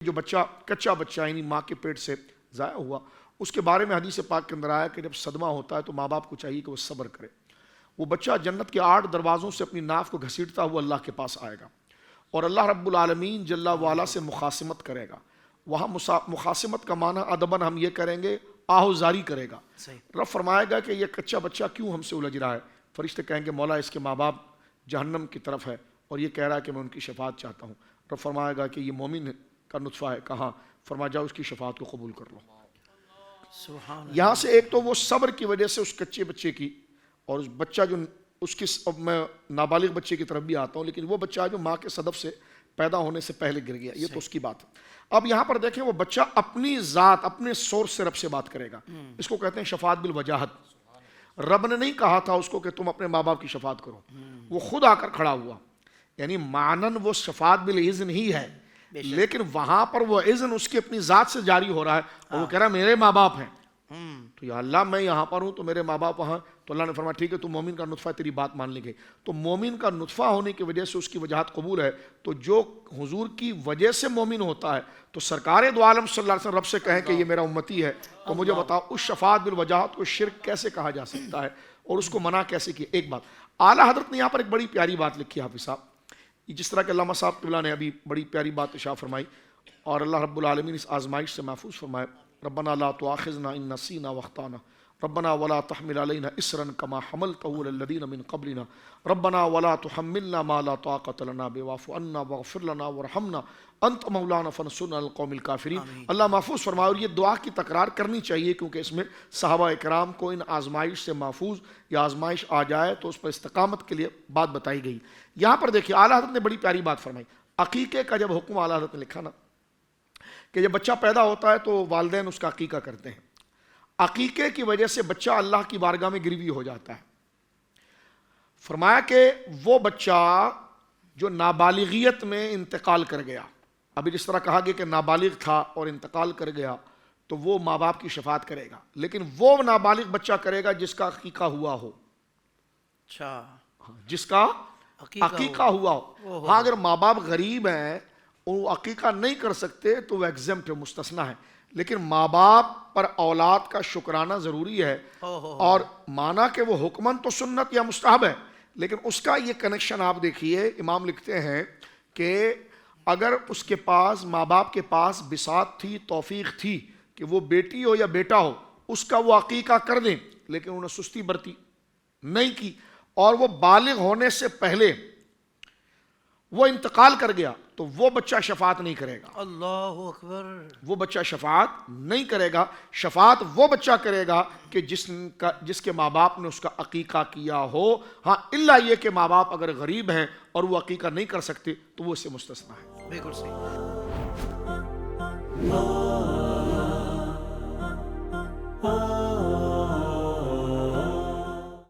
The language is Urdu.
جو بچہ کچا بچہ یعنی ماں کے پیٹ سے ضائع ہوا، اس کے بارے میں حدیث پاک کے اندر آیا کہ جب صدمہ ہوتا ہے تو ماں باپ کو چاہیے کہ وہ صبر کرے۔ وہ بچہ جنت کے 8 دروازوں سے اپنی ناف کو گھسیٹتا ہوا اللہ کے پاس آئے گا اور اللہ رب العالمین جل وعلا سے مخاصمت کرے گا۔ وہاں مخاصمت کا معنی ادباً ہم یہ کریں گے آہوزاری کرے گا۔ رب فرمائے گا کہ یہ کچا بچہ کیوں ہم سے الجھ رہا ہے؟ فرشتے کہیں گے مولا اس کے ماں باپ جہنم کی طرف ہے اور یہ کہہ رہا ہے کہ میں ان کی شفاعت چاہتا ہوں۔ رب فرمائے گا کہ یہ مومن کا نطفہ ہے، کہاں؟ فرما جاؤ اس کی شفاعت کو قبول کر لو۔ یہاں سے ایک تو وہ صبر کی وجہ سے اس کچے بچے کی، اور اس بچہ جو اس کی، اب میں نابالغ بچے کی طرف بھی آتا ہوں، لیکن وہ بچہ جو ماں کے صدف سے پیدا ہونے سے پہلے گر گیا، یہ تو اس کی بات ہے۔ اب یہاں پر دیکھیں وہ بچہ اپنی ذات اپنے سورس سے رب سے بات کرے گا، اس کو کہتے ہیں شفاعت بالوجاہت۔ رب نے نہیں کہا تھا اس کو کہ تم اپنے ماں باپ کی شفاعت کرو، وہ خود آ کر کھڑا ہوا، یعنی مانن وہ شفاعت بالاذن ہی ہے، لیکن وہاں پر وہ اذن اس کی اپنی ذات سے جاری ہو رہا ہے، اور وہ کہہ رہا ہے میرے ماں باپ ہیں۔ تو یا اللہ میں یہاں پر ہوں تو میرے ماں باپ وہاں، تو اللہ نے فرمایا ٹھیک ہے تو مومن کا نطفہ تیری بات مان لی گئی۔ تو مومن کا نطفہ ہونے کی وجہ سے اس کی وجاہت قبول ہے، تو جو حضور کی وجہ سے مومن ہوتا ہے تو سرکار دو عالم صلی اللہ علیہ وسلم رب سے کہیں کہ یہ میرا امتی ہے، تو مجھے بتاؤ اس شفاعت بالوجاہت کو شرک کیسے کہا جا سکتا ہے اور اس کو منع کیسے کیا؟ ایک بات اعلیٰ حضرت نے یہاں پر ایک بڑی پیاری بات لکھی ہے حافظ صاحب، جس طرح کہ علامہ صاحب قبلہ نے ابھی بڑی پیاری بات اشارہ فرمائی، اور اللہ رب العالمین اس آزمائش سے محفوظ فرمائے۔ ربنا لا تؤاخذنا ان نسینا واخطانا ربنا ولا تحمل علينا اسرا كما حملته على الذين من قبلنا ربنا ولا تحملنا ما لا طاقة لنا به واعف عنا واغفر لنا وارحمنا انت مولانا فانصرنا على القوم الكافرين۔ اللہ محفوظ فرمائے، اور یہ دعا کی تکرار کرنی چاہیے کیونکہ اس میں صحابہ اکرام کو ان آزمائش سے محفوظ یا آزمائش آ جائے تو اس پر استقامت کے لیے بات بتائی گئی۔ یہاں پر دیکھیے اعلیٰ حضرت نے بڑی پیاری بات فرمائی، عقیقے کا جب حکم اعلیٰ حضرت نے لکھا نا کہ جب بچہ پیدا ہوتا ہے تو والدین اس کا عقیقہ کرتے ہیں، عقیقے کی وجہ سے بچہ اللہ کی بارگاہ میں گروی ہو جاتا ہے۔ فرمایا کہ وہ بچہ جو نابالغیت میں انتقال کر گیا، ابھی جس طرح کہا گیا کہ نابالغ تھا اور انتقال کر گیا تو وہ ماں باپ کی شفاعت کرے گا، لیکن وہ نابالغ بچہ کرے گا جس کا عقیقہ ہوا ہو، جس کا عقیقہ ہوا ہو۔ ہاں اگر ماں باپ غریب ہیں وہ عقیقہ نہیں کر سکتے تو وہ ایگزمپٹ مستثنیٰ ہے، لیکن ماں باپ پر اولاد کا شکرانہ ضروری ہے، اور مانا کہ وہ حکمن تو سنت یا مستحب ہے، لیکن اس کا یہ کنیکشن آپ دیکھیے، امام لکھتے ہیں کہ اگر اس کے پاس ماں باپ کے پاس بساط تھی، توفیق تھی کہ وہ بیٹی ہو یا بیٹا ہو اس کا وہ عقیقہ کر دیں، لیکن انہوں نے سستی برتی نہیں کی اور وہ بالغ ہونے سے پہلے وہ انتقال کر گیا تو وہ بچہ شفاعت نہیں کرے گا۔ اللہ اکبر، وہ بچہ شفاعت نہیں کرے گا، شفاعت وہ بچہ کرے گا کہ جس کے ماں باپ نے اس کا عقیقہ کیا ہو۔ ہاں الا یہ کہ ماں باپ اگر غریب ہیں اور وہ عقیقہ نہیں کر سکتے تو وہ اس سے مستثنیٰ ہے۔ بالکل صحیح۔